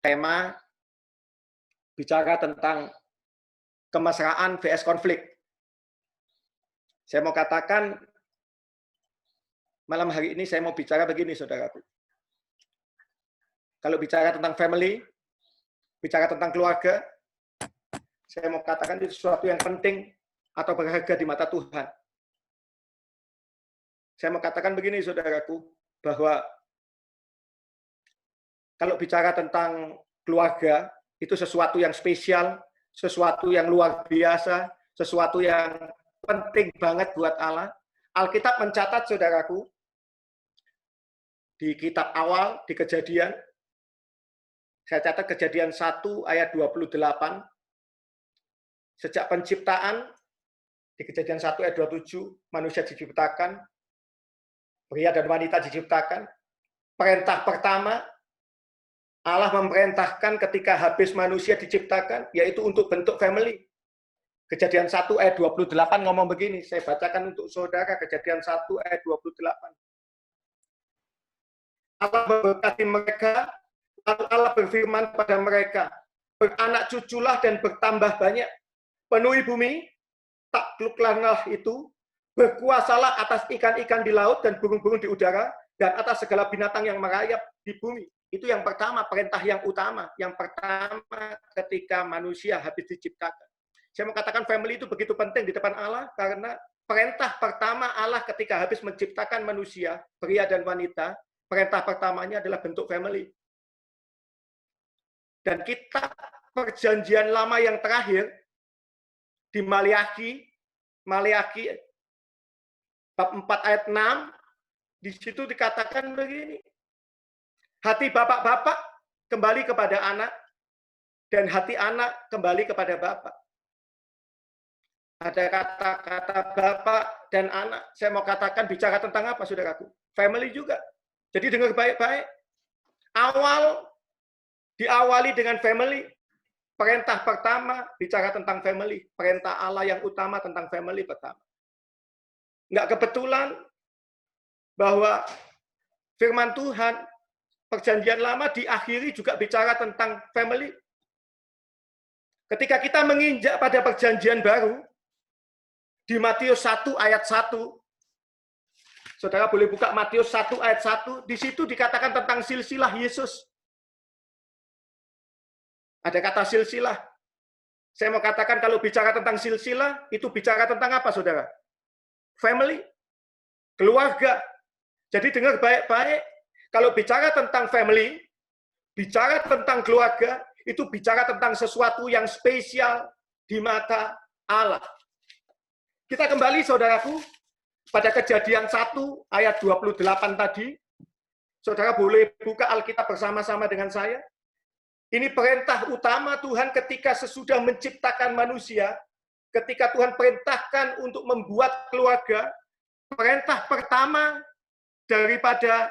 tema bicara tentang kemesraan vs konflik. Saya mau katakan malam hari ini saya mau bicara begini, saudaraku. Kalau bicara tentang family, bicara tentang keluarga, saya mau katakan itu sesuatu yang penting atau berharga di mata Tuhan. Saya mau katakan begini, saudaraku, bahwa kalau bicara tentang keluarga, itu sesuatu yang spesial, sesuatu yang luar biasa, sesuatu yang penting banget buat Allah. Alkitab mencatat, saudaraku, di kitab awal, di Kejadian, saya catat Kejadian 1 ayat 28, sejak penciptaan, di Kejadian 1 ayat 27, manusia diciptakan, pria dan wanita diciptakan. Perintah pertama, Allah memerintahkan ketika habis manusia diciptakan, yaitu untuk bentuk family. Kejadian 1 ayat 28 ngomong begini, saya bacakan untuk saudara, Kejadian 1 ayat 28. Allah memberkati mereka, lalu Allah berfirman kepada mereka, beranak cuculah dan bertambah banyak, penuhi bumi, taklukkanlah itu, berkuasalah atas ikan-ikan di laut dan burung-burung di udara, dan atas segala binatang yang merayap di bumi. Itu yang pertama, perintah yang utama. Yang pertama ketika manusia habis diciptakan. Saya mau katakan family itu begitu penting di depan Allah, karena perintah pertama Allah ketika habis menciptakan manusia, pria dan wanita, perintah pertamanya adalah bentuk family. Dan kita perjanjian lama yang terakhir, di Maliaki bab 4 ayat 6, di situ dikatakan begini, hati bapak-bapak kembali kepada anak, dan hati anak kembali kepada bapak. Ada kata-kata bapak dan anak. Saya mau katakan bicara tentang apa, saudaraku? Family juga. Jadi dengar baik-baik. Diawali dengan family. Perintah pertama bicara tentang family. Perintah Allah yang utama tentang family pertama. Nggak kebetulan bahwa firman Tuhan, perjanjian lama diakhiri juga bicara tentang family. Ketika kita menginjak pada perjanjian baru, di Matius 1 ayat 1, saudara boleh buka Matius 1 ayat 1, di situ dikatakan tentang silsilah Yesus. Ada kata silsilah. Saya mau katakan kalau bicara tentang silsilah, itu bicara tentang apa, saudara? Family, keluarga. Jadi dengar baik-baik, kalau bicara tentang family, bicara tentang keluarga, itu bicara tentang sesuatu yang spesial di mata Allah. Kita kembali, saudaraku, pada Kejadian 1 ayat 28 tadi. Saudara boleh buka Alkitab bersama-sama dengan saya. Ini perintah utama Tuhan ketika sesudah menciptakan manusia, ketika Tuhan perintahkan untuk membuat keluarga, perintah pertama daripada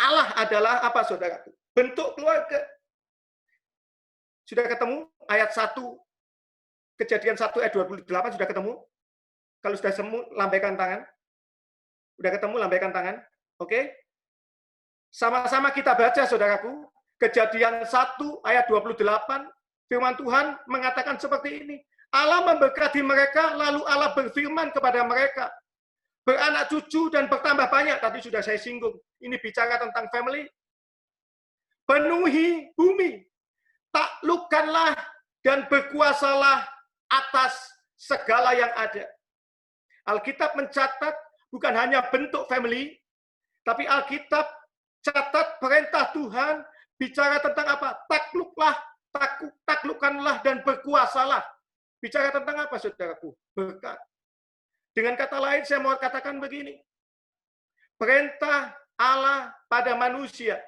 Allah adalah apa, saudaraku? Bentuk keluarga. Sudah ketemu ayat 1, Kejadian 1 ayat 28, sudah ketemu? Kalau sudah semu, lambaikan tangan. Sudah ketemu, lambaikan tangan. Oke? Sama-sama kita baca, saudaraku. Kejadian 1 ayat 28, firman Tuhan mengatakan seperti ini. Allah memberkati mereka, lalu Allah berfirman kepada mereka, beranak cucu dan bertambah banyak. Tadi sudah saya singgung. Ini bicara tentang family. Penuhi bumi. Taklukkanlah dan berkuasalah atas segala yang ada. Alkitab mencatat bukan hanya bentuk family, tapi Alkitab catat perintah Tuhan bicara tentang apa? Taklukkanlah dan berkuasalah. Bicara tentang apa, saudaraku? Berkat. Dengan kata lain, saya mau katakan begini. Perintah Allah pada manusia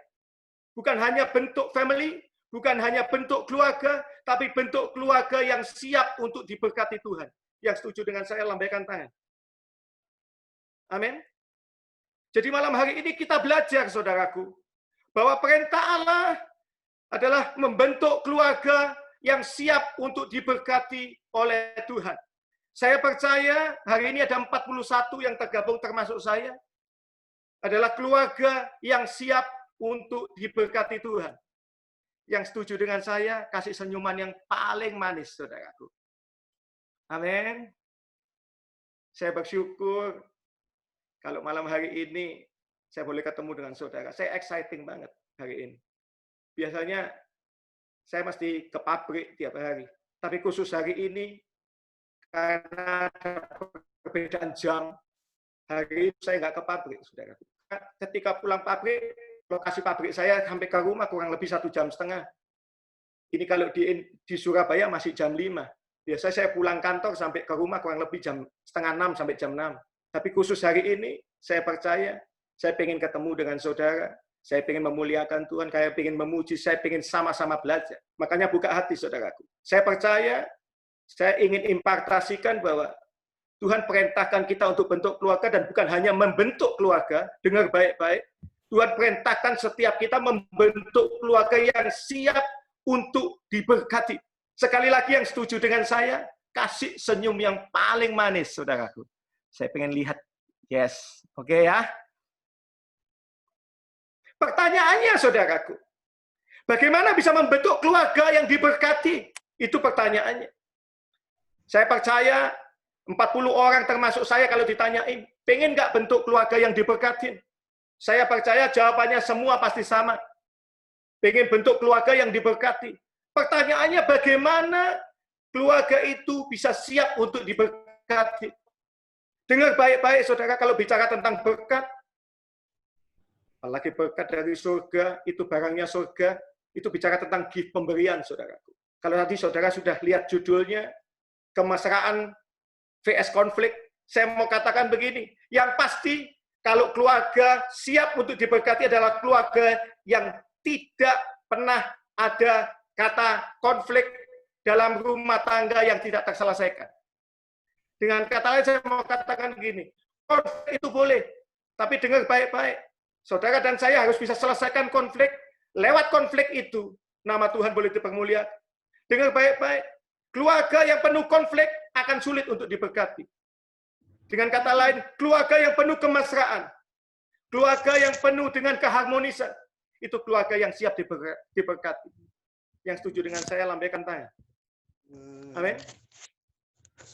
bukan hanya bentuk family, bukan hanya bentuk keluarga, tapi bentuk keluarga yang siap untuk diberkati Tuhan. Yang setuju dengan saya, lambaikan tangan. Amin. Jadi malam hari ini kita belajar, saudaraku, bahwa perintah Allah adalah membentuk keluarga yang siap untuk diberkati oleh Tuhan. Saya percaya hari ini ada 41 yang tergabung termasuk saya, adalah keluarga yang siap untuk diberkati Tuhan. yang setuju dengan saya, kasih senyuman yang paling manis, saudaraku. Amin. Saya bersyukur kalau malam hari ini saya boleh ketemu dengan saudara. Saya exciting banget hari ini. Biasanya saya mesti ke pabrik tiap hari. Tapi khusus hari ini, karena ada perbedaan jam, hari ini saya nggak ke pabrik, saudara. Ketika pulang pabrik, lokasi pabrik saya sampai ke rumah kurang lebih 1,5 jam. Ini kalau di Surabaya masih jam 5. Biasanya saya pulang kantor sampai ke rumah kurang lebih jam 5:30 sampai jam 6. Tapi khusus hari ini, saya percaya, saya ingin ketemu dengan saudara, saya ingin memuliakan Tuhan, saya ingin memuji, saya ingin sama-sama belajar. Makanya buka hati, saudaraku. Saya percaya, saya ingin impartasikan bahwa Tuhan perintahkan kita untuk bentuk keluarga dan bukan hanya membentuk keluarga, dengar baik-baik. Tuhan perintahkan setiap kita membentuk keluarga yang siap untuk diberkati. Sekali lagi yang setuju dengan saya, kasih senyum yang paling manis, saudaraku. Saya pengen lihat. Yes. Oke ya. Pertanyaannya, saudaraku. Bagaimana bisa membentuk keluarga yang diberkati? Itu pertanyaannya. Saya percaya 40 orang termasuk saya kalau ditanyain, pengen nggak bentuk keluarga yang diberkati? Saya percaya jawabannya semua pasti sama. Pengen bentuk keluarga yang diberkati. Pertanyaannya bagaimana keluarga itu bisa siap untuk diberkati? Dengar baik-baik, saudara, kalau bicara tentang berkat, apalagi berkat dari surga, itu barangnya surga, itu bicara tentang gift pemberian, saudaraku. Kalau tadi saudara sudah lihat judulnya, kemesraan vs konflik, saya mau katakan begini, yang pasti kalau keluarga siap untuk diberkati adalah keluarga yang tidak pernah ada kata konflik dalam rumah tangga yang tidak terselesaikan. Dengan kata lain saya mau katakan begini, konflik itu boleh, tapi dengar baik-baik. Saudara dan saya harus bisa selesaikan konflik. Lewat konflik itu, nama Tuhan boleh dipermuliakan. Dengar baik-baik, keluarga yang penuh konflik akan sulit untuk diberkati. Dengan kata lain, keluarga yang penuh kemesraan, keluarga yang penuh dengan keharmonisan, itu keluarga yang siap diberkati. Yang setuju dengan saya, lambaikan tangan. Amin.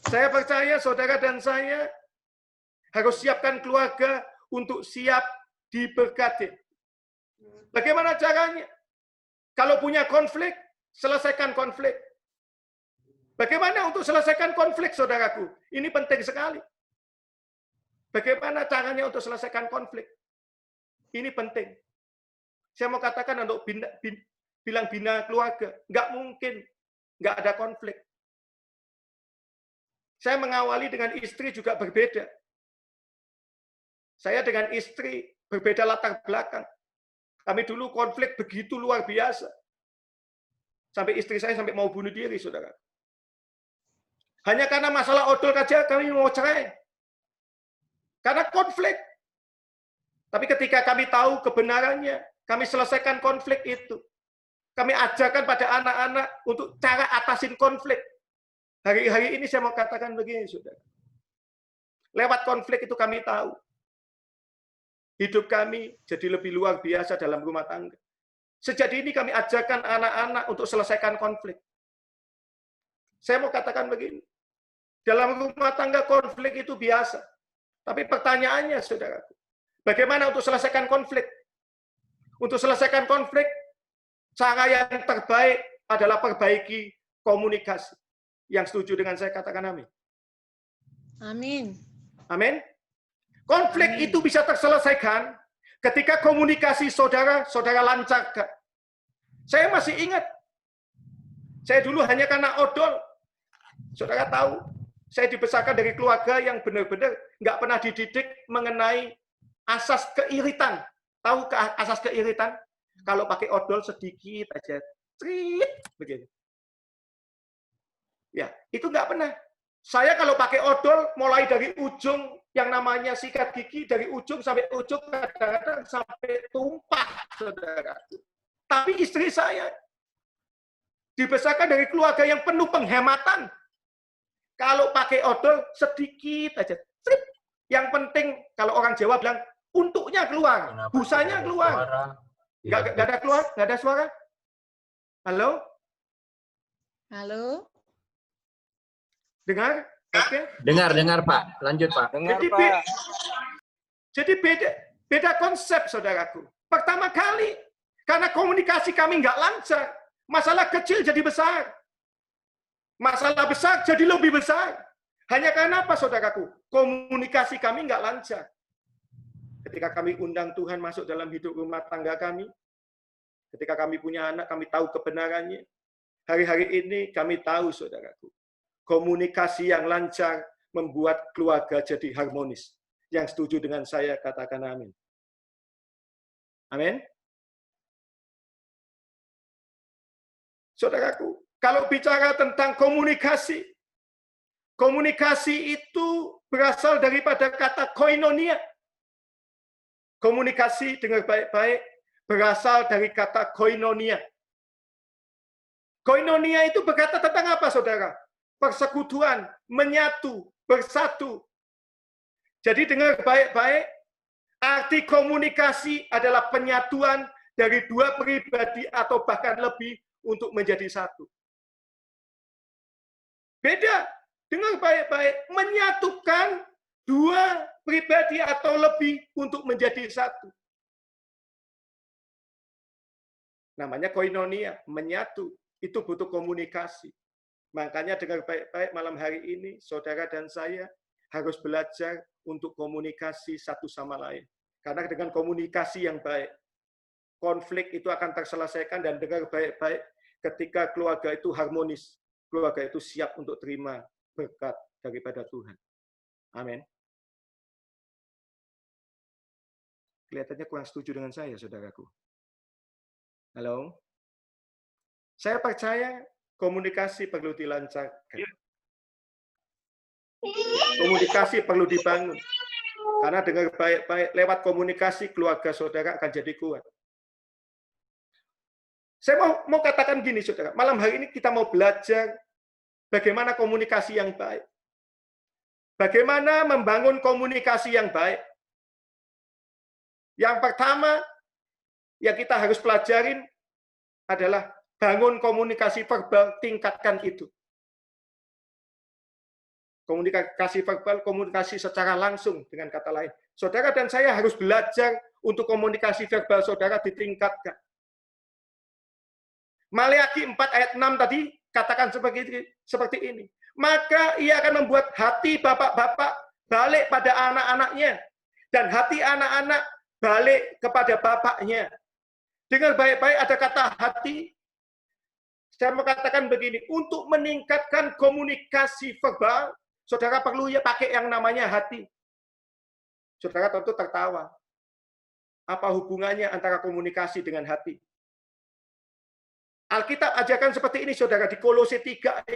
Saya percaya saudara dan saya harus siapkan keluarga untuk siap diberkati. Bagaimana caranya? Kalau punya konflik, selesaikan konflik. Bagaimana untuk selesaikan konflik, saudaraku? Ini penting sekali. Bagaimana caranya untuk selesaikan konflik? Ini penting. Saya mau katakan untuk bilang bina keluarga, nggak mungkin nggak ada konflik. Saya mengawali dengan istri juga berbeda. Saya dengan istri berbeda latar belakang. Kami dulu konflik begitu luar biasa. Sampai istri saya sampai mau bunuh diri, saudara. Hanya karena masalah odol saja kami mau cerai. Karena konflik. Tapi ketika kami tahu kebenarannya, kami selesaikan konflik itu. Kami ajarkan pada anak-anak untuk cara atasin konflik. Hari-hari ini saya mau katakan begini, saudara. Lewat konflik itu kami tahu. Hidup kami jadi lebih luar biasa dalam rumah tangga. Sejak ini kami ajarkan anak-anak untuk selesaikan konflik. Saya mau katakan begini. Dalam rumah tangga konflik itu biasa. Tapi pertanyaannya, saudaraku, bagaimana untuk selesaikan konflik? Untuk selesaikan konflik, cara yang terbaik adalah perbaiki komunikasi. Yang setuju dengan saya katakan amin. Amin. Amin. Konflik Amin. itu bisa terselesaikan ketika komunikasi saudara lancarkan. Saya masih ingat, saya dulu hanya karena odol. Saudara tahu, saya dibesarkan dari keluarga yang benar-benar nggak pernah dididik mengenai asas keiritan. Tahu asas keiritan? Kalau pakai odol sedikit aja, trit, begini. Ya, itu nggak pernah. Saya kalau pakai odol, mulai dari ujung yang namanya sikat gigi, dari ujung sampai ujung, kadang-kadang sampai tumpah, saudara. Tapi istri saya dibesarkan dari keluarga yang penuh penghematan. Kalau pakai odol, sedikit aja. Trip. Yang penting, kalau orang Jawa bilang, untuknya keluar, busanya keluar. Nggak ada keluar, nggak ada suara. Halo? Halo. Dengar? Oke. Dengar Pak. Lanjut Pak. Dengar, Jadi, Pak. Jadi beda konsep, saudaraku. Pertama kali, karena komunikasi kami nggak lancar, masalah kecil jadi besar. Masalah besar jadi lebih besar. Hanya karena apa, saudaraku? Komunikasi kami nggak lancar. Ketika kami undang Tuhan masuk dalam hidup rumah tangga kami, ketika kami punya anak, kami tahu kebenarannya. Hari-hari ini kami tahu, saudaraku, komunikasi yang lancar membuat keluarga jadi harmonis. Yang setuju dengan saya, katakan amin. Amin. Saudaraku, kalau bicara tentang komunikasi, komunikasi itu berasal daripada kata koinonia. Komunikasi dengan baik-baik berasal dari kata koinonia. Koinonia itu berkata tentang apa, saudara? Persekutuan, menyatu, bersatu. Jadi dengar baik-baik, arti komunikasi adalah penyatuan dari dua pribadi atau bahkan lebih untuk menjadi satu. Beda, dengar baik-baik, menyatukan dua pribadi atau lebih untuk menjadi satu. Namanya koinonia, menyatu. Itu butuh komunikasi. Makanya dengar baik-baik malam hari ini, saudara dan saya harus belajar untuk komunikasi satu sama lain. Karena dengan komunikasi yang baik, konflik itu akan terselesaikan, dan dengar baik-baik, ketika keluarga itu harmonis, keluarga itu siap untuk terima berkat daripada Tuhan. Amin. Kelihatannya kurang setuju dengan saya, saudaraku. Halo? Saya percaya komunikasi perlu dilancarkan. Komunikasi perlu dibangun. Karena dengar baik-baik, lewat komunikasi keluarga saudara akan jadi kuat. Saya mau katakan gini, saudara. Malam hari ini kita mau belajar bagaimana komunikasi yang baik. Bagaimana membangun komunikasi yang baik. Yang pertama yang kita harus pelajarin adalah bangun komunikasi verbal, tingkatkan itu. Komunikasi verbal, komunikasi secara langsung, dengan kata lain. Saudara dan saya harus belajar untuk komunikasi verbal saudara ditingkatkan. Maleakhi 4 ayat 6 tadi katakan seperti ini. Maka ia akan membuat hati bapak-bapak balik pada anak-anaknya, dan hati anak-anak balik kepada bapaknya. Dengar baik-baik, ada kata hati. Saya mau katakan begini, untuk meningkatkan komunikasi verbal, saudara perlu ya pakai yang namanya hati. Saudara tentu tertawa. Apa hubungannya antara komunikasi dengan hati? Alkitab ajarkan seperti ini, saudara, di Kolose 3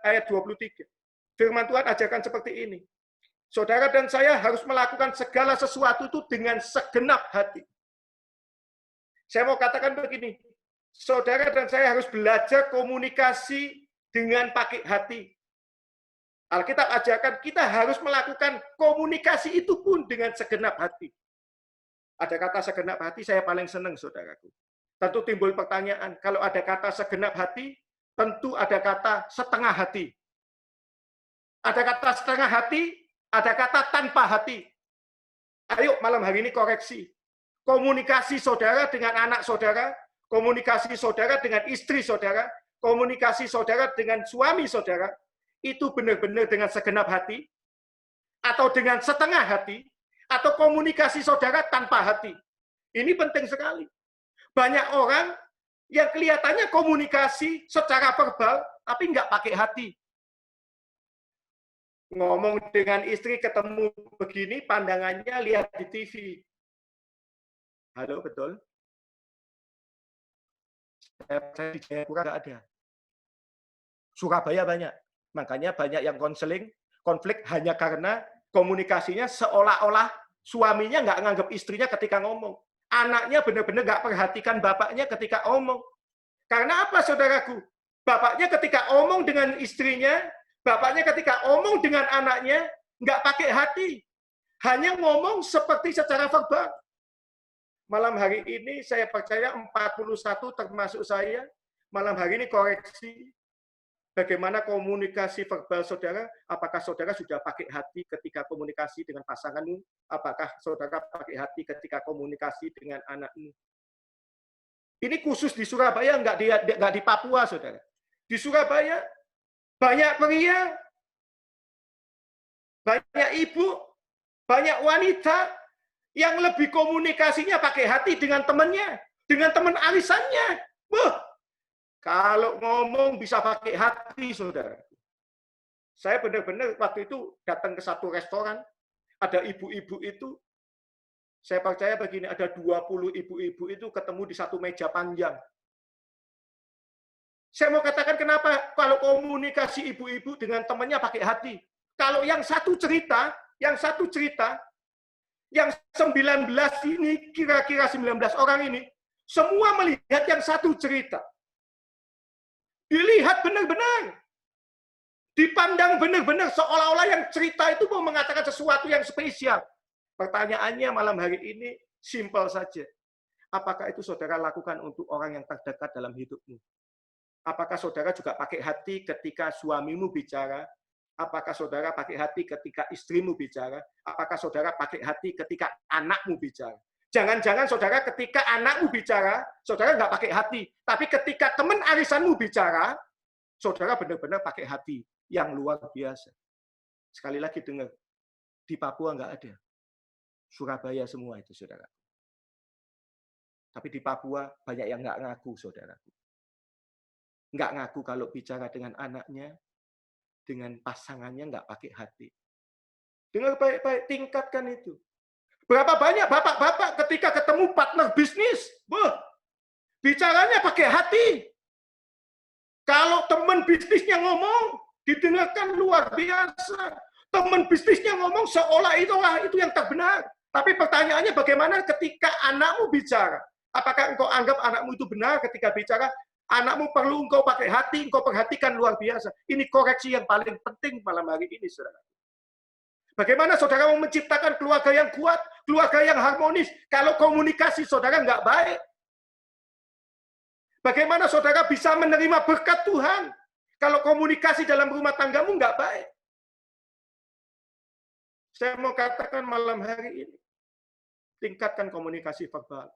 ayat 23. Firman Tuhan ajarkan seperti ini. Saudara dan saya harus melakukan segala sesuatu itu dengan segenap hati. Saya mau katakan begini, saudara dan saya harus belajar komunikasi dengan pakai hati. Alkitab ajarkan kita harus melakukan komunikasi itu pun dengan segenap hati. Ada kata segenap hati, saya paling senang, saudaraku. Tentu timbul pertanyaan, kalau ada kata segenap hati, tentu ada kata setengah hati. Ada kata setengah hati, ada kata tanpa hati. Ayo malam hari ini koreksi. Komunikasi saudara dengan anak saudara, komunikasi saudara dengan istri saudara, komunikasi saudara dengan suami saudara, itu benar-benar dengan segenap hati, atau dengan setengah hati, atau komunikasi saudara tanpa hati. Ini penting sekali. Banyak orang yang kelihatannya komunikasi secara verbal, tapi nggak pakai hati. Ngomong dengan istri, ketemu begini, pandangannya lihat di TV. Halo, betul? Saya di Jayapura nggak ada. Surabaya banyak. Makanya banyak yang konflik hanya karena komunikasinya seolah-olah suaminya nggak nganggap istrinya ketika ngomong. Anaknya benar-benar nggak perhatikan bapaknya ketika omong. Karena apa, saudaraku? Bapaknya ketika omong dengan istrinya, bapaknya ketika omong dengan anaknya, nggak pakai hati. Hanya ngomong seperti secara verbal. malam hari ini saya percaya 41 termasuk saya, malam hari ini koreksi bagaimana komunikasi verbal saudara, apakah saudara sudah pakai hati ketika komunikasi dengan pasanganmu, apakah saudara pakai hati ketika komunikasi dengan anakmu. Ini khusus di Surabaya, nggak di Papua, saudara. Di Surabaya, banyak pria, banyak ibu, banyak wanita yang lebih komunikasinya pakai hati dengan temannya, dengan teman arisannya. Wah, kalau ngomong bisa pakai hati, saudara. Saya benar-benar waktu itu datang ke satu restoran, ada ibu-ibu itu, saya percaya begini, ada 20 ibu-ibu itu ketemu di satu meja panjang. Saya mau katakan kenapa kalau komunikasi ibu-ibu dengan temannya pakai hati. Kalau yang satu cerita, yang 19 ini, kira-kira 19 orang ini, semua melihat yang satu cerita. Dilihat benar-benar. Dipandang benar-benar seolah-olah yang cerita itu mau mengatakan sesuatu yang spesial. Pertanyaannya malam hari ini simpel saja. Apakah itu saudara lakukan untuk orang yang terdekat dalam hidupmu? Apakah saudara juga pakai hati ketika suamimu bicara? Apakah saudara pakai hati ketika istrimu bicara? Apakah saudara pakai hati ketika anakmu bicara? Jangan-jangan saudara ketika anakmu bicara, saudara nggak pakai hati. Tapi ketika teman arisanmu bicara, saudara benar-benar pakai hati yang luar biasa. Sekali lagi dengar, di Papua nggak ada. Surabaya semua itu, saudara. Tapi di Papua banyak yang nggak ngaku, saudara. Nggak ngaku kalau bicara dengan anaknya, dengan pasangannya nggak pakai hati. Dengar baik-baik, tingkatkan itu. Berapa banyak bapak-bapak ketika ketemu partner bisnis, bicaranya pakai hati. Kalau teman bisnisnya ngomong, didengarkan luar biasa. Teman bisnisnya ngomong seolah itu yang terbenar. Tapi pertanyaannya bagaimana ketika anakmu bicara? Apakah engkau anggap anakmu itu benar ketika bicara? Anakmu perlu engkau pakai hati, engkau perhatikan luar biasa. Ini koreksi yang paling penting malam hari ini, saudara. Bagaimana saudara mau menciptakan keluarga yang kuat, keluarga yang harmonis, kalau komunikasi saudara nggak baik? Bagaimana saudara bisa menerima berkat Tuhan, kalau komunikasi dalam rumah tanggamu nggak baik? Saya mau katakan malam hari ini, tingkatkan komunikasi verbal.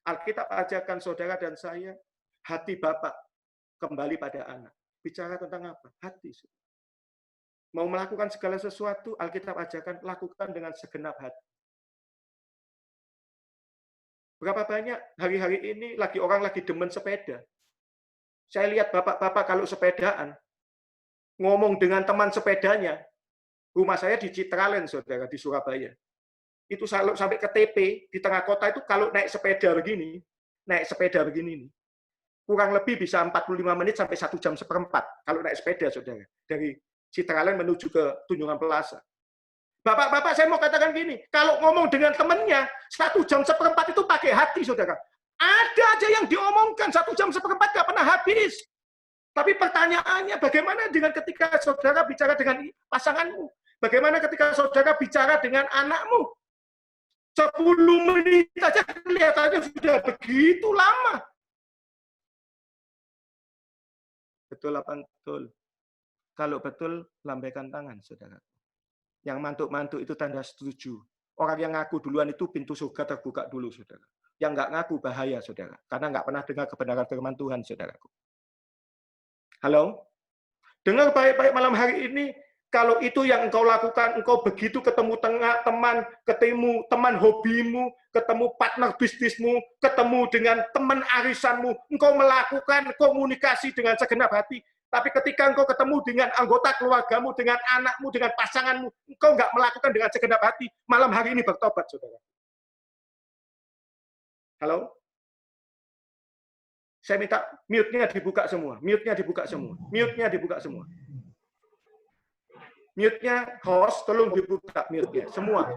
Alkitab ajarkan saudara dan saya, hati Bapak kembali pada anak. Bicara tentang apa? Hati. Mau melakukan segala sesuatu, Alkitab ajarkan, lakukan dengan segenap hati. Berapa banyak hari-hari ini orang lagi demen sepeda. Saya lihat bapak-bapak kalau sepedaan, ngomong dengan teman sepedanya. Rumah saya di Citraland, saudara, di Surabaya. Itu sampai ke TP, di tengah kota itu kalau naik sepeda begini nih, kurang lebih bisa 45 menit sampai 1 jam seperempat kalau naik sepeda, saudara. Dari Citraland menuju ke Tunjungan Plaza. Bapak-bapak, saya mau katakan gini, kalau ngomong dengan temannya, 1 jam seperempat itu pakai hati, saudara. Ada aja yang diomongkan, 1 jam seperempat nggak pernah habis. Tapi pertanyaannya, bagaimana dengan ketika saudara bicara dengan pasanganmu? Bagaimana ketika saudara bicara dengan anakmu? 10 menit saja kelihatannya sudah begitu lama. Betul apa betul? Kalau betul, lambaikan tangan, saudara. Yang mantuk-mantuk itu tanda setuju. Orang yang ngaku duluan itu pintu surga terbuka dulu, saudara. Yang nggak ngaku bahaya, saudara. Karena nggak pernah dengar kebenaran firman Tuhan, saudaraku. Halo? Dengar baik-baik malam hari ini. Kalau itu yang engkau lakukan, engkau begitu ketemu teman hobimu, ketemu partner bisnismu, ketemu dengan teman arisanmu, engkau melakukan komunikasi dengan segenap hati. Tapi ketika engkau ketemu dengan anggota keluargamu, dengan anakmu, dengan pasanganmu, engkau nggak melakukan dengan segenap hati, malam hari ini bertobat, saudara. Halo? Saya minta mute-nya dibuka semua. Mute-nya dibuka semua. Mute-nya dibuka semua. Mute-nya host, tolong dibuka mute-nya. Semua.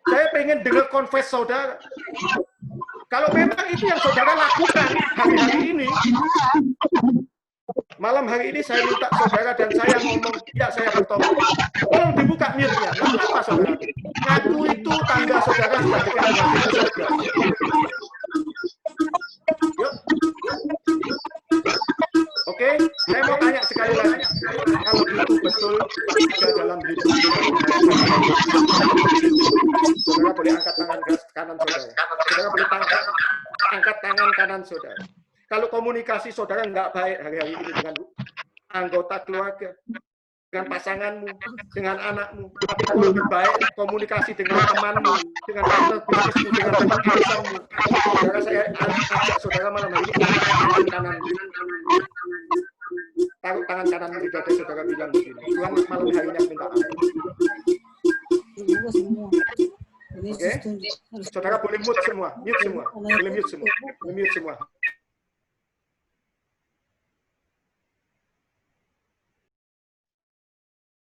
Saya pengen dengar confess saudara. Kalau memang itu yang saudara lakukan hari-hari ini, malam hari ini saya minta saudara dan saya ngomong, ya saya bertobat. Tolong dibuka mute-nya. Nggak apa-apa, saudara. Ngaku itu tangga saudara sudah dekat dengan pintu surga? Yuk. Oke, saya mau tanya sekali lagi. Kalau itu betul ada dalam hidup saudara boleh angkat tangan kanan saudara. Saudara boleh angkat tangan kanan saudara. Kalau komunikasi saudara nggak baik hari-hari ini dengan anggota keluarga, dengan pasanganmu, dengan anakmu, tapi kalau lebih baik komunikasi dengan temanmu, dengan partner bisnismu, dengan teman arisanmu, saudara saya ajak saudara malam hari ini angkat tangan kanan. Taruh tangan kanan di dada saudara bilang begini, Tuhan malam hari ini minta ampun. Oke, saudara boleh mute semua, boleh mute semua.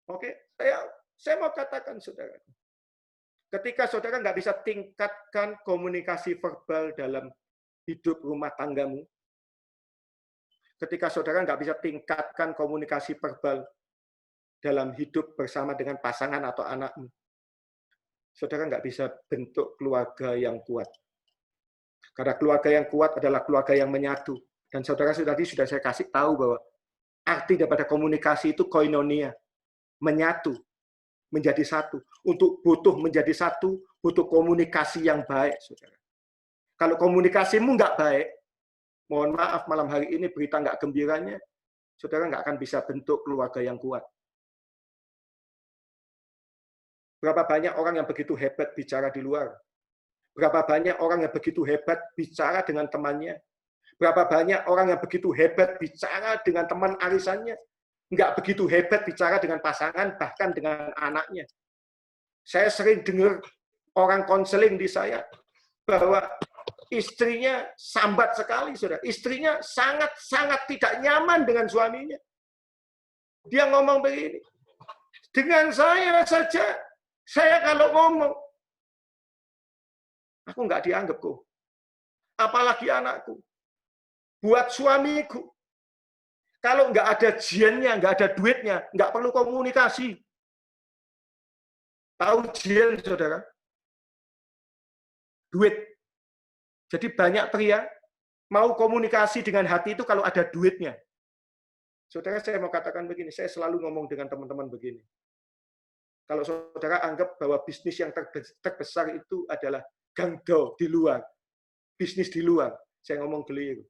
Oke, saya mau katakan saudara, ketika saudara nggak bisa tingkatkan komunikasi verbal dalam hidup rumah tanggamu, ketika saudara nggak bisa tingkatkan komunikasi verbal dalam hidup bersama dengan pasangan atau anakmu, saudara nggak bisa bentuk keluarga yang kuat. Karena keluarga yang kuat adalah keluarga yang menyatu. Dan saudara tadi sudah saya kasih tahu bahwa arti daripada komunikasi itu koinonia, menyatu, menjadi satu. Untuk butuh menjadi satu, butuh komunikasi yang baik, saudara. Kalau komunikasimu nggak baik, mohon maaf malam hari ini berita nggak gembiranya, saudara nggak akan bisa bentuk keluarga yang kuat. Berapa banyak orang yang begitu hebat bicara di luar? Berapa banyak orang yang begitu hebat bicara dengan temannya? Berapa banyak orang yang begitu hebat bicara dengan teman arisannya? Nggak begitu hebat bicara dengan pasangan, bahkan dengan anaknya. Saya sering dengar orang konseling di saya bahwa istrinya sambat sekali, saudara. Istrinya sangat-sangat tidak nyaman dengan suaminya. Dia ngomong begini, dengan saya saja, saya kalau ngomong, aku nggak dianggap kok. Apalagi anakku. Buat suamiku, kalau nggak ada jiennya, nggak ada duitnya, nggak perlu komunikasi. Tahu jien, saudara? Duit. Jadi banyak pria mau komunikasi dengan hati itu kalau ada duitnya. Saudara, saya mau katakan begini, saya selalu ngomong dengan teman-teman begini. Kalau saudara anggap bahwa bisnis yang terbesar itu adalah gangdo di luar, bisnis di luar, saya ngomong keliru.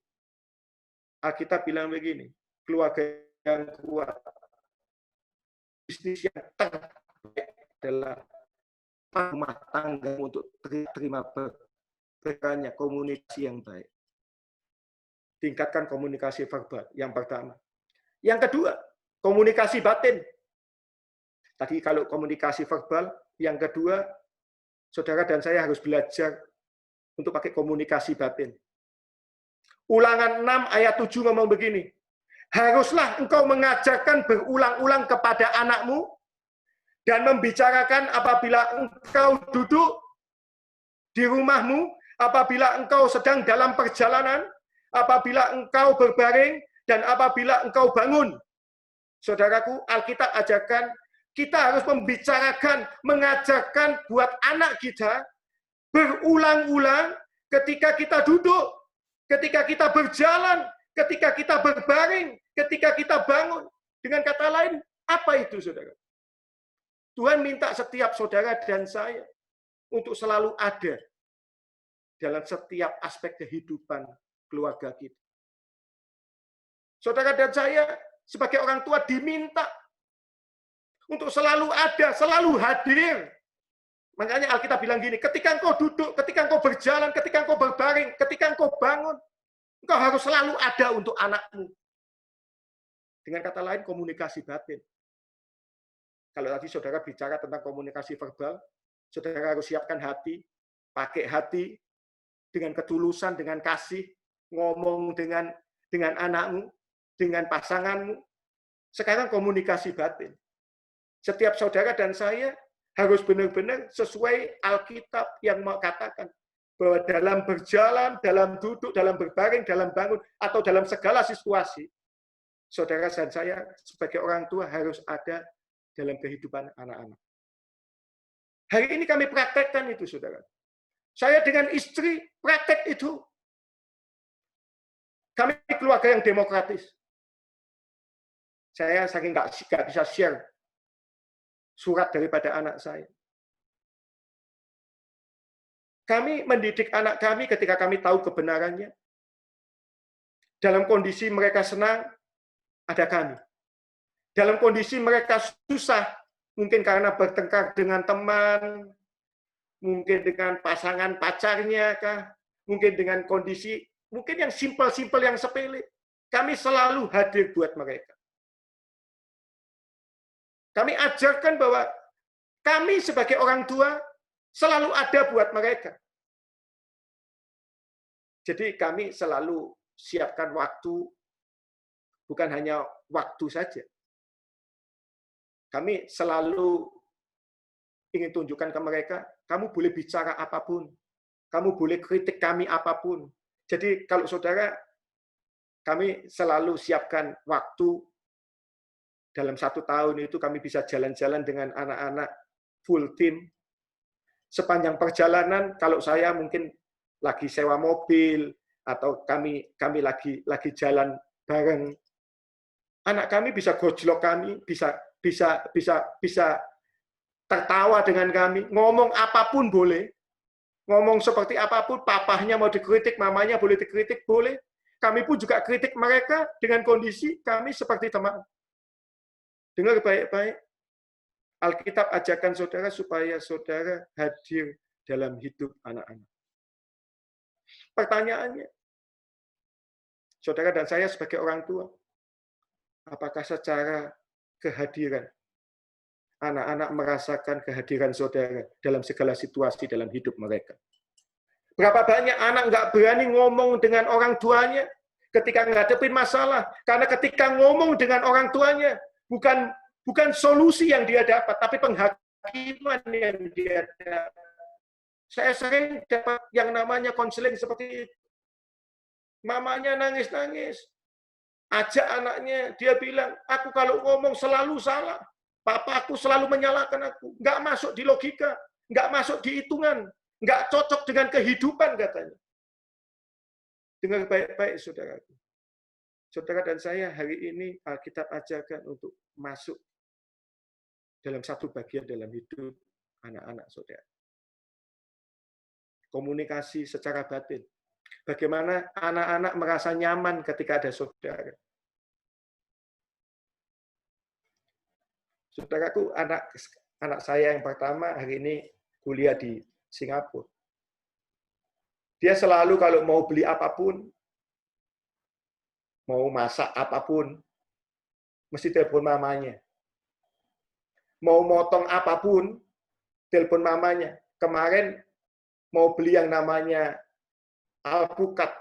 Alkitab bilang begini, keluarga yang kuat, bisnis yang terbaik adalah rumah tangga untuk terima berkanya komunikasi yang baik. Tingkatkan komunikasi verbal, yang pertama. Yang kedua, komunikasi batin. Tadi kalau komunikasi verbal, yang kedua, saudara dan saya harus belajar untuk pakai komunikasi batin. Ulangan 6 ayat 7 ngomong begini, haruslah engkau mengajarkan berulang-ulang kepada anakmu dan membicarakan apabila engkau duduk di rumahmu, apabila engkau sedang dalam perjalanan, apabila engkau berbaring, dan apabila engkau bangun. Saudaraku, Alkitab ajarkan kita harus membicarakan, mengajarkan buat anak kita berulang-ulang ketika kita duduk, ketika kita berjalan, ketika kita berbaring, ketika kita bangun. Dengan kata lain, apa itu, saudara? Tuhan minta setiap saudara dan saya untuk selalu ada dalam setiap aspek kehidupan keluarga kita. Saudara dan saya sebagai orang tua diminta untuk selalu ada, selalu hadir. Makanya Alkitab bilang gini, ketika engkau duduk, ketika engkau berjalan, ketika engkau berbaring, ketika engkau bangun, engkau harus selalu ada untuk anakmu. Dengan kata lain, komunikasi batin. Kalau tadi saudara bicara tentang komunikasi verbal, saudara harus siapkan hati, pakai hati, dengan ketulusan, dengan kasih, ngomong dengan anakmu, dengan pasanganmu. Sekarang komunikasi batin. Setiap saudara dan saya harus benar-benar sesuai Alkitab yang mau katakan bahwa dalam berjalan, dalam duduk, dalam berbaring, dalam bangun, atau dalam segala situasi, saudara dan saya sebagai orang tua harus ada dalam kehidupan anak-anak. Hari ini kami praktekkan itu, saudara. Saya dengan istri praktek itu. Kami keluarga yang demokratis. Saya saking nggak bisa share surat daripada anak saya. Kami mendidik anak kami ketika kami tahu kebenarannya. Dalam kondisi mereka senang, ada kami. Dalam kondisi mereka susah, mungkin karena bertengkar dengan teman, mungkin dengan pasangan pacarnya, kah? Mungkin dengan kondisi, mungkin yang simpel-simpel, yang sepele. Kami selalu hadir buat mereka. Kami ajarkan bahwa kami sebagai orang tua selalu ada buat mereka. Jadi kami selalu siapkan waktu, bukan hanya waktu saja. Kami selalu ingin tunjukkan ke mereka, kamu boleh bicara apapun, kamu boleh kritik kami apapun. Jadi kalau saudara, kami selalu siapkan waktu, dalam 1 tahun itu kami bisa jalan-jalan dengan anak-anak full team. Sepanjang perjalanan, kalau saya mungkin lagi sewa mobil, atau kami lagi jalan bareng, anak kami bisa gojlok kami, bisa tertawa dengan kami, ngomong apapun boleh, ngomong seperti apapun, papahnya mau dikritik, mamanya boleh dikritik, boleh. Kami pun juga kritik mereka dengan kondisi kami seperti teman. Dengar baik-baik, Alkitab ajarkan saudara supaya saudara hadir dalam hidup anak-anak. Pertanyaannya, saudara dan saya sebagai orang tua, apakah secara kehadiran anak-anak merasakan kehadiran saudara dalam segala situasi dalam hidup mereka? Berapa banyak anak nggak berani ngomong dengan orang tuanya ketika ngadepin masalah? Karena ketika ngomong dengan orang tuanya, bukan solusi yang dia dapat, tapi penghakiman yang dia dapat. Saya sering dapat yang namanya konseling seperti itu. Mamanya nangis-nangis. Ajak anaknya, dia bilang, aku kalau ngomong selalu salah. Papaku selalu menyalahkan aku. Nggak masuk di logika, nggak masuk di hitungan, nggak cocok dengan kehidupan, katanya. Dengar baik-baik, saudaraku. Saudara dan saya hari ini Alkitab ajarkan untuk masuk dalam satu bagian dalam hidup anak-anak saudara. Komunikasi secara batin. Bagaimana anak-anak merasa nyaman ketika ada saudara. Saudaraku, anak saya yang pertama hari ini kuliah di Singapura. Dia selalu kalau mau beli apapun, mau masak apapun, mesti telepon mamanya. Mau motong apapun, telepon mamanya. Kemarin mau beli yang namanya alpukat.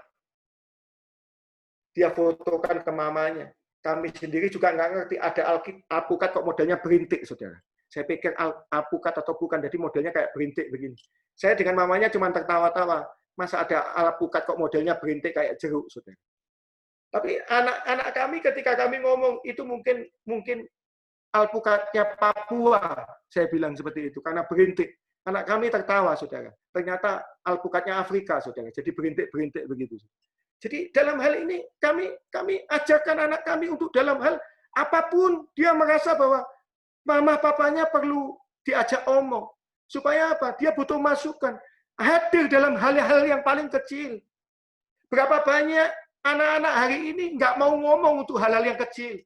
Dia fotokan ke mamanya. Kami sendiri juga nggak ngerti ada alpukat kok modelnya berintik, saudara. Saya pikir alpukat atau bukan, jadi modelnya kayak berintik begini. Saya dengan mamanya cuma tertawa-tawa. Masa ada alpukat kok modelnya berintik kayak jeruk, saudara. Tapi anak-anak kami ketika kami ngomong, itu mungkin alpukatnya Papua, saya bilang seperti itu, karena berintik. Anak kami tertawa, saudara. Ternyata alpukatnya Afrika, saudara. Jadi berintik-berintik begitu. Jadi dalam hal ini kami ajarkan anak kami untuk dalam hal apapun dia merasa bahwa mama papanya perlu diajak omong. Supaya apa? Dia butuh masukan. Hadir dalam hal-hal yang paling kecil. Berapa banyak anak-anak hari ini nggak mau ngomong untuk hal-hal yang kecil.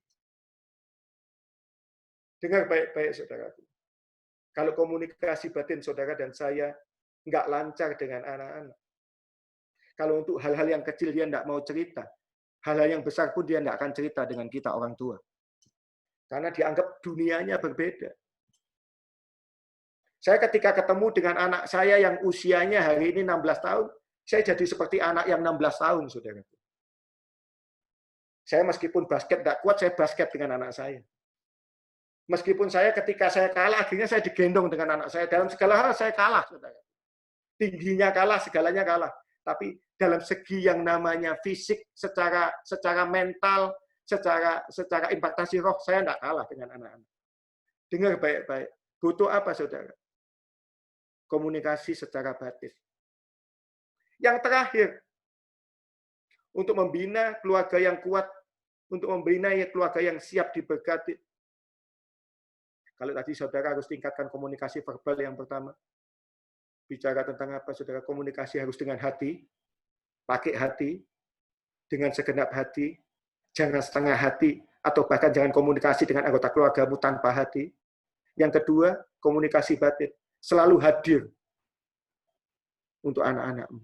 Dengar baik-baik, saudaraku. Kalau komunikasi batin saudara dan saya nggak lancar dengan anak-anak. Kalau untuk hal-hal yang kecil dia nggak mau cerita. Hal-hal yang besar pun dia nggak akan cerita dengan kita orang tua. Karena dianggap dunianya berbeda. Saya ketika ketemu dengan anak saya yang usianya hari ini 16 tahun, saya jadi seperti anak yang 16 tahun, saudara. Saya meskipun basket nggak kuat, saya basket dengan anak saya. Meskipun saya ketika saya kalah, akhirnya saya digendong dengan anak saya. Dalam segala hal saya kalah, saudara. Tingginya kalah, segalanya kalah. Tapi dalam segi yang namanya fisik, secara mental, secara impactasi roh, saya tidak kalah dengan anak-anak. Dengar baik-baik. Butuh apa, saudara? komunikasi secara batin. Yang terakhir, untuk membina keluarga yang kuat, untuk membina keluarga yang siap diberkati. Kalau tadi saudara harus tingkatkan komunikasi verbal yang pertama. Bicara tentang apa, saudara? Komunikasi harus dengan hati, pakai hati, dengan segenap hati, jangan setengah hati, atau bahkan jangan komunikasi dengan anggota keluargamu tanpa hati. Yang kedua, komunikasi batin. Selalu hadir untuk anak-anakmu.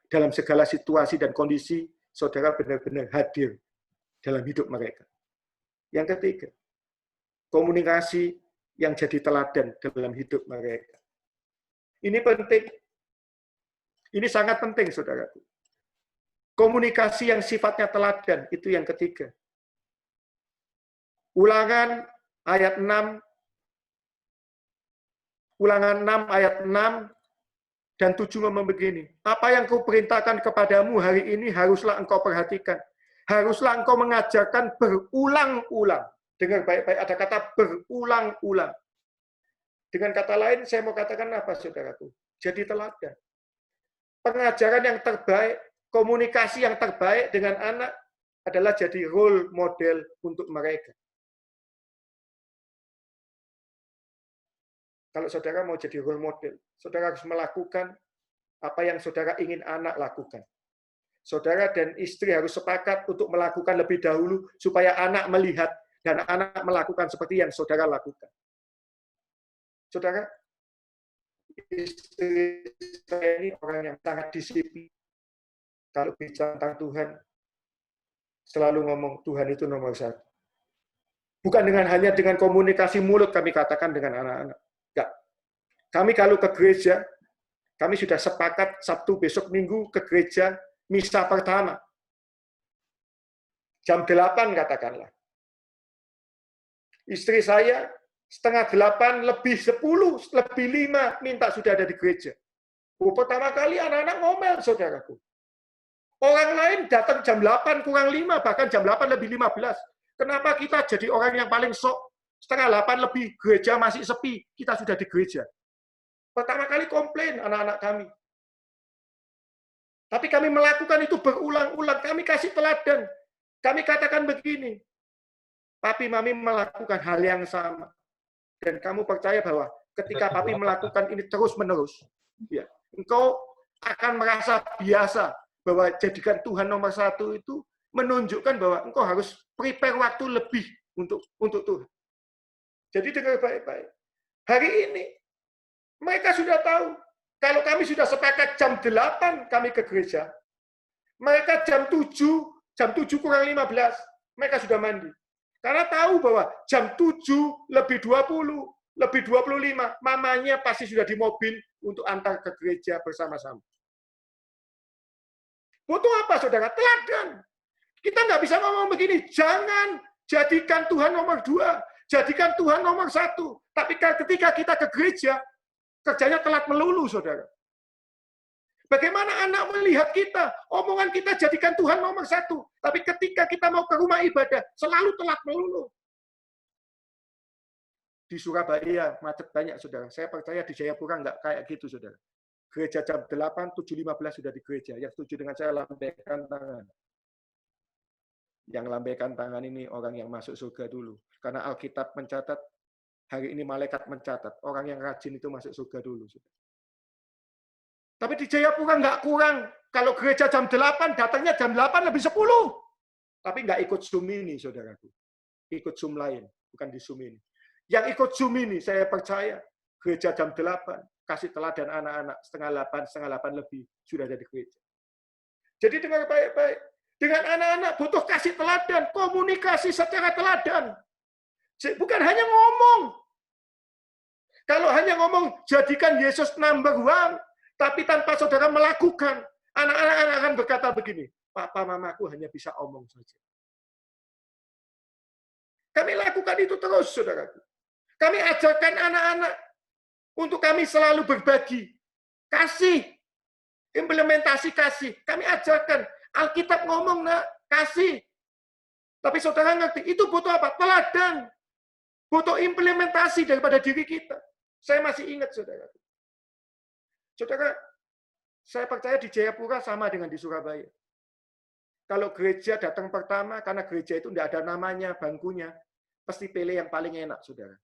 Dalam segala situasi dan kondisi, saudara benar-benar hadir dalam hidup mereka. Yang ketiga, komunikasi yang jadi teladan dalam hidup mereka. Ini penting. Ini sangat penting, saudaraku. Komunikasi yang sifatnya teladan, itu yang ketiga. Ulangan ayat 6, Ulangan 6 ayat 6 dan 7 ngomong begini. Apa yang kuperintahkan kepadamu hari ini haruslah engkau perhatikan. Haruslah engkau mengajarkan berulang-ulang. Dengar baik-baik, ada kata berulang-ulang. Dengan kata lain, saya mau katakan apa, saudaraku? Jadi teladan. Pengajaran yang terbaik, komunikasi yang terbaik dengan anak adalah jadi role model untuk mereka. Kalau saudara mau jadi role model, saudara harus melakukan apa yang saudara ingin anak lakukan. Saudara dan istri harus sepakat untuk melakukan lebih dahulu supaya anak melihat dan anak melakukan seperti yang saudara lakukan. Saudara, istri saya ini orang yang sangat disiplin. Kalau bicara tentang Tuhan, selalu ngomong Tuhan itu nomor 1. Bukan hanya dengan komunikasi mulut kami katakan dengan anak-anak. Enggak. Kami kalau ke gereja, kami sudah sepakat Sabtu besok Minggu ke gereja, misa pertama. Jam 8 katakanlah. Istri saya 7:30, lebih 10, lebih 5, minta sudah ada di gereja. Pertama kali anak-anak ngomel, saudaraku. Orang lain datang jam 8 kurang 5, bahkan jam 8 lebih 15. Kenapa kita jadi orang yang paling sok? 7:30 lebih, gereja masih sepi, kita sudah di gereja. Pertama kali komplain anak-anak kami. Tapi kami melakukan itu berulang-ulang, kami kasih teladan. Kami katakan begini, Papi Mami melakukan hal yang sama. Dan kamu percaya bahwa ketika Papi melakukan ini terus-menerus, ya, engkau akan merasa biasa bahwa jadikan Tuhan nomor 1 itu menunjukkan bahwa engkau harus prepare waktu lebih untuk Tuhan. Jadi dengar baik-baik. Hari ini mereka sudah tahu kalau kami sudah sepakat jam 8 kami ke gereja, mereka jam 7 kurang 15, mereka sudah mandi. Karena tahu bahwa jam 7 lebih 20, lebih 25, mamanya pasti sudah di mobil untuk antar ke gereja bersama-sama. Butuh apa, saudara? Teladan. Kita nggak bisa ngomong begini, jangan jadikan Tuhan nomor 2, jadikan Tuhan nomor 1. Tapi ketika kita ke gereja, kerjanya telat melulu, saudara. Bagaimana anak melihat kita? Omongan kita jadikan Tuhan nomor 1. Tapi ketika kita mau ke rumah ibadah, selalu telat melulu. Di Surabaya, macet banyak, saudara. Saya percaya di Jayapura nggak kayak gitu, saudara. Gereja jam 8, 7:15 sudah di gereja. Yang setuju dengan saya, lambaikan tangan. Yang lambaikan tangan ini orang yang masuk surga dulu. Karena Alkitab mencatat, hari ini malaikat mencatat, orang yang rajin itu masuk surga dulu, saudara. Tapi di Jayapura nggak kurang. Kalau gereja jam 8, datangnya jam 8 lebih 10. Tapi nggak ikut Zoom ini, saudaraku. Ikut Zoom lain, bukan di Zoom ini. Yang ikut Zoom ini, saya percaya, gereja jam 8, kasih teladan anak-anak, 7:30 lebih, sudah ada di gereja. Jadi dengar baik-baik. Dengan anak-anak butuh kasih teladan, komunikasi secara teladan. Bukan hanya ngomong. Kalau hanya ngomong, jadikan Yesus number 1, tapi tanpa saudara melakukan, anak-anak akan berkata begini, Papa, Mamaku hanya bisa omong saja. Kami lakukan itu terus, saudaraku. Kami ajarkan anak-anak untuk kami selalu berbagi. Kasih. Implementasi kasih. Kami ajarkan. Alkitab ngomong, nak, kasih. Tapi saudara ngerti, itu butuh apa? Teladan. Butuh implementasi daripada diri kita. Saya masih ingat, saudara. Saudara, saya percaya di Jayapura sama dengan di Surabaya. Kalau gereja datang pertama, karena gereja itu tidak ada namanya, bangkunya, pasti pilih yang paling enak, saudara.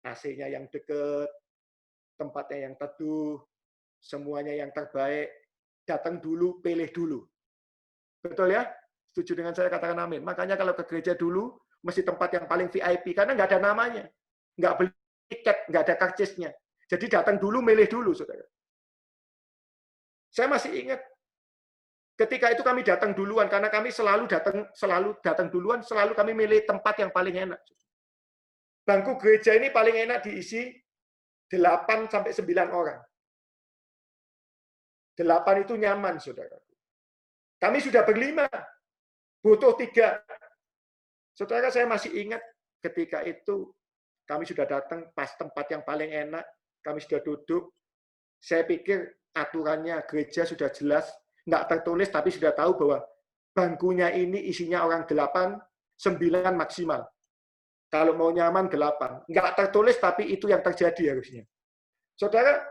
AC-nya yang dekat, tempatnya yang teduh, semuanya yang terbaik. Datang dulu, pilih dulu. Betul ya? Setuju dengan saya, katakan amin. Makanya kalau ke gereja dulu, mesti tempat yang paling VIP, karena nggak ada namanya. Nggak beli tiket, nggak ada karcisnya. Jadi datang dulu, milih dulu, saudara. Saya masih ingat, ketika itu kami datang duluan, karena kami selalu datang duluan, selalu kami milih tempat yang paling enak. Bangku gereja ini paling enak diisi 8-9 orang. 8 itu nyaman, saudara. Kami sudah berlima, butuh 3. Saudara, saya masih ingat ketika itu kami sudah datang pas tempat yang paling enak, kami sudah duduk. Saya pikir aturannya gereja sudah jelas, nggak tertulis, tapi sudah tahu bahwa bangkunya ini isinya orang 8, 9 maksimal. Kalau mau nyaman 8. Nggak tertulis, tapi itu yang terjadi harusnya. Saudara,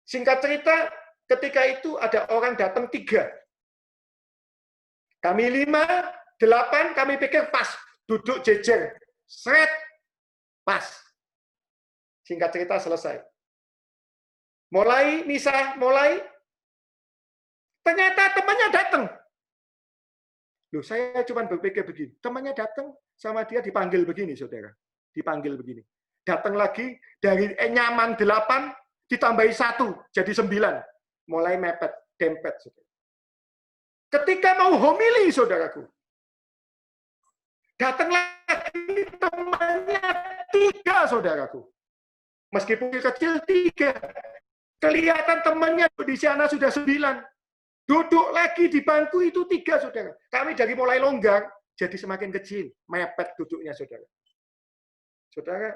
singkat cerita, ketika itu ada orang datang 3. Kami 5, 8, kami pikir pas. Duduk jejer. Seret. Pas. Singkat cerita selesai. Mulai, misa, mulai. Ternyata temannya datang. Loh, saya cuma berpikir begini. Temannya datang, sama dia dipanggil begini, saudara. Dipanggil begini. Datang lagi, dari nyaman 8, ditambahi 1, jadi 9. Mulai mepet, dempet, saudara. Ketika mau homili, saudaraku, datang lagi temannya 3, saudaraku. Meskipun kecil 3. Kelihatan temannya di sana sudah 9. Duduk lagi di bangku itu 3, saudara. Kami dari mulai longgar, jadi semakin kecil. Mepet duduknya, saudara. Saudara,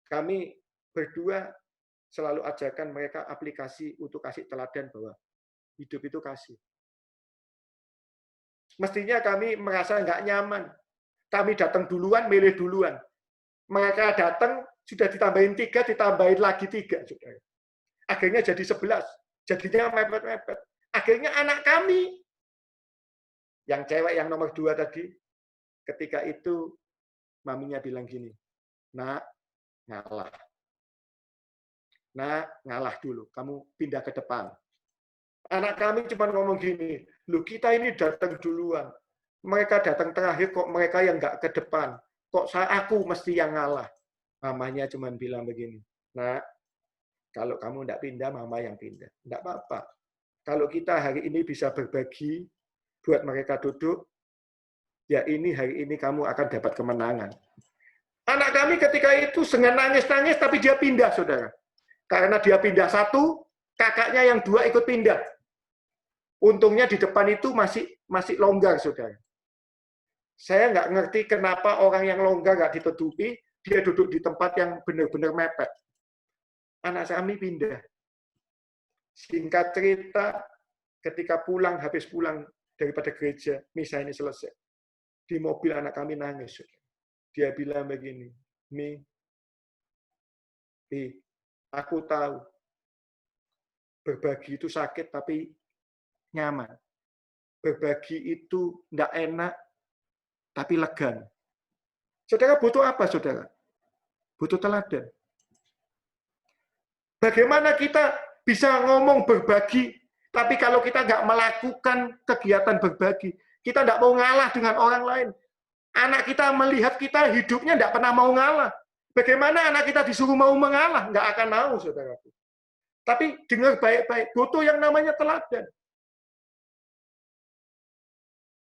kami berdua selalu ajarkan mereka aplikasi untuk kasih teladan bahwa hidup itu kasih. Mestinya kami merasa nggak nyaman. Kami datang duluan, milih duluan. Mereka datang, sudah ditambahin 3, ditambahin lagi 3. Saudara. Akhirnya jadi 11. Jadinya mepet-mepet. Akhirnya anak kami, yang cewek yang nomor 2 tadi, ketika itu maminya bilang gini, "Nak, ngalah. Nak, ngalah dulu. Kamu pindah ke depan." Anak kami cuma ngomong gini, "Loh, kita ini datang duluan. Mereka datang terakhir, kok mereka yang nggak ke depan. Kok aku mesti yang ngalah?" Mamanya cuma bilang begini, "Nak, kalau kamu nggak pindah, mama yang pindah. Nggak apa-apa. Kalau kita hari ini bisa berbagi buat mereka duduk, ya ini hari ini kamu akan dapat kemenangan." Anak kami ketika itu sengaja nangis-nangis, tapi dia pindah, saudara. Karena dia pindah 1, kakaknya yang 2 ikut pindah. Untungnya di depan itu masih longgar, saudara. Saya nggak ngerti kenapa orang yang longgar nggak ditutupi, dia duduk di tempat yang benar-benar mepet. Anak kami pindah. Singkat cerita, ketika habis pulang daripada gereja, misa ini selesai. Di mobil anak kami nangis. Dia bilang begini, "Mi, aku tahu berbagi itu sakit tapi nyaman. Berbagi itu enggak enak tapi legan." Saudara butuh apa, saudara? Butuh teladan. Bagaimana kita bisa ngomong berbagi, tapi kalau kita nggak melakukan kegiatan berbagi, kita nggak mau ngalah dengan orang lain. Anak kita melihat kita hidupnya nggak pernah mau ngalah. Bagaimana anak kita disuruh mau mengalah? Nggak akan mau, saudaraku. Tapi dengar baik-baik, butuh yang namanya teladan.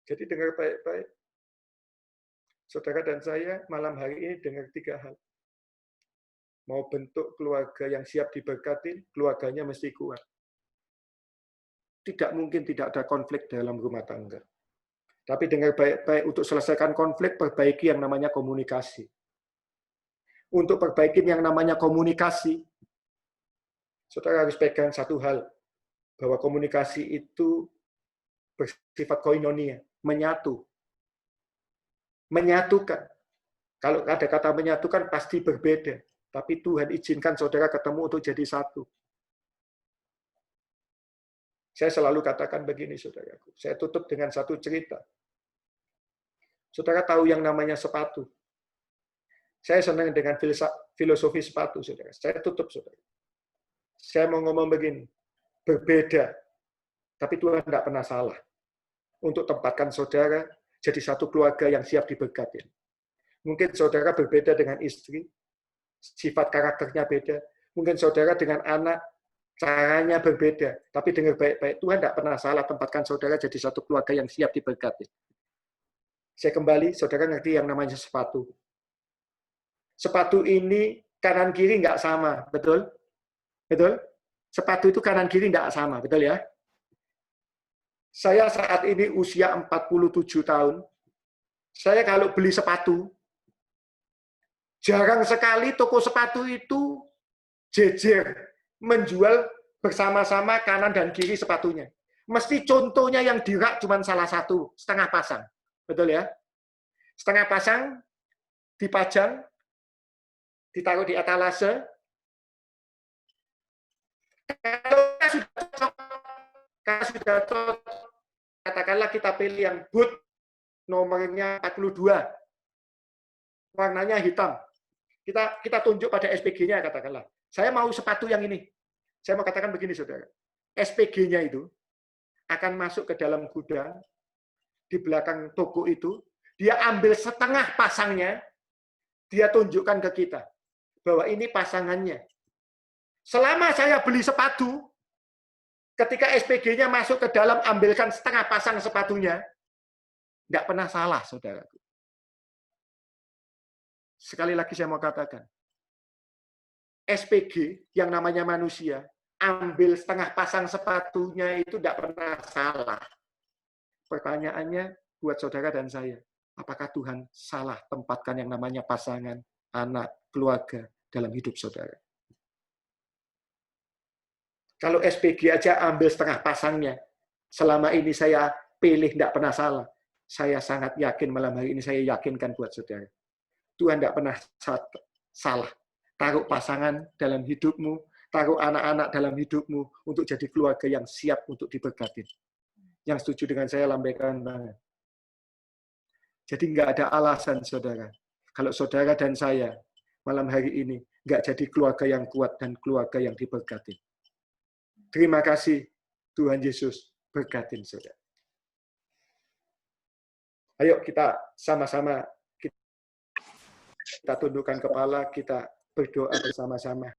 Jadi dengar baik-baik. Saudara dan saya malam hari ini dengar 3 hal. Mau bentuk keluarga yang siap diberkati, keluarganya mesti kuat. Tidak mungkin tidak ada konflik dalam rumah tangga. Tapi dengar baik-baik, untuk selesaikan konflik, perbaiki yang namanya komunikasi. Untuk perbaiki yang namanya komunikasi, saudara harus pegang satu hal, bahwa komunikasi itu bersifat koinonia, menyatu. Menyatukan. Kalau ada kata menyatukan, pasti berbeda. Tapi Tuhan izinkan saudara ketemu untuk jadi satu. Saya selalu katakan begini, saudaraku. Saya tutup dengan satu cerita. Saudara tahu yang namanya sepatu. Saya senang dengan filosofi sepatu, saudara. Saya tutup, saudara. Saya mau ngomong begini. Berbeda. Tapi Tuhan tidak pernah salah. Untuk tempatkan saudara jadi satu keluarga yang siap diberkati. Mungkin saudara berbeda dengan istri. Sifat karakternya beda. Mungkin saudara dengan anak. Caranya berbeda, tapi dengar baik-baik, Tuhan tidak pernah salah tempatkan saudara jadi satu keluarga yang siap diberkati. Saya kembali, saudara ngerti yang namanya sepatu. Sepatu ini kanan kiri nggak sama, betul? Betul? Sepatu itu kanan kiri nggak sama, betul ya? Saya saat ini usia 47 tahun. Saya kalau beli sepatu, jarang sekali toko sepatu itu jejer menjual bersama-sama kanan dan kiri sepatunya. Mesti contohnya yang di rak cuma salah satu, setengah pasang. Betul ya? Setengah pasang, dipajang, ditaruh di etalase. Kalau sudah cocok, katakanlah kita pilih yang boot, nomornya 42. Warnanya hitam. Kita tunjuk pada SPG-nya, katakanlah. Saya mau sepatu yang ini. Saya mau katakan begini, saudara. SPG-nya itu akan masuk ke dalam gudang, di belakang toko itu, dia ambil setengah pasangnya, dia tunjukkan ke kita, bahwa ini pasangannya. Selama saya beli sepatu, ketika SPG-nya masuk ke dalam, ambilkan setengah pasang sepatunya, tidak pernah salah, saudara. Sekali lagi saya mau katakan, SPG yang namanya manusia, ambil setengah pasang sepatunya itu tidak pernah salah. Pertanyaannya buat saudara dan saya, apakah Tuhan salah tempatkan yang namanya pasangan, anak, keluarga dalam hidup saudara? Kalau SPG aja ambil setengah pasangnya, selama ini saya pilih tidak pernah salah. Saya sangat yakin malam hari ini saya yakinkan buat saudara. Tuhan tidak pernah salah. Taruh pasangan dalam hidupmu, taruh anak-anak dalam hidupmu untuk jadi keluarga yang siap untuk diberkati. Yang setuju dengan saya lambaikan tangan. Jadi nggak ada alasan, saudara. Kalau saudara dan saya malam hari ini nggak jadi keluarga yang kuat dan keluarga yang diberkati. Terima kasih, Tuhan Yesus berkatin saudara. Ayo kita sama-sama kita tundukkan kepala, kita berdoa bersama-sama.